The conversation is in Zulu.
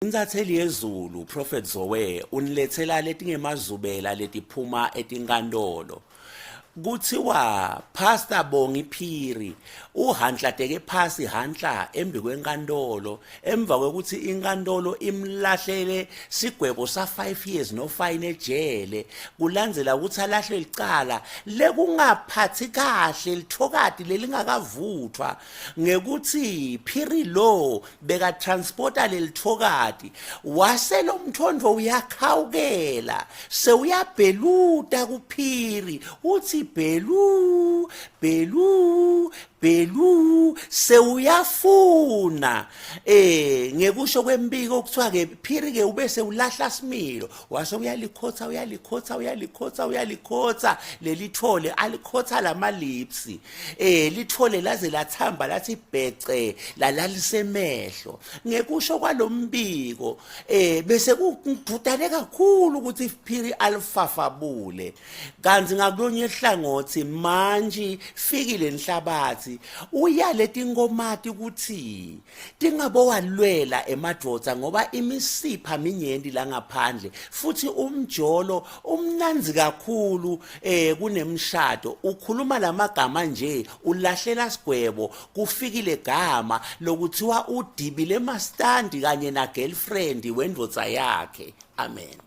Intatheli yezulu Prophet Zoe unilethela letingemazubela letiphuma etinkantolo. Kuthiwa Pastor Bongi Phiri uhantlateke phasi hantla embi kwenkantolo emva kwekuthi inkantolo imlahlele sigwebo sa 5 years no fine ejele kulandzela ukuthi alahle licala lekungaphathi kahle lithokati lelingakavuthwa ngekuthi Phiri lo beka transporta lelithokati wase lo mthondvo uyakhawukela sewuyabheluta kuPhiri uthi Belu, Belu, Belu sewuyafuna ngekusho kwembiko kuthiwa ke Phiri ke ubese ulahla Similo wase uyalikhotha lelithole alikhotha lamalipsi lithole laze lathamba lathi bhece lalalisemehlo ngekusho kwalombiko bese kududane kakhulu ukuthi Phiri alifafabule kanti ngakulonye ihlangothi manje fikile enhlabathi uyaleti ingomati ukuthi tingabowalwela emadvodza ngoba imisipha minyenti la ngaphandle futhi umjolo umnanzi kakhulu kunemshado ukhuluma lamagama nje ulahlela sigwebo kufikile gama lokuthiwa udibile mastandi kanye na girlfriend wendvodza yakhe amen.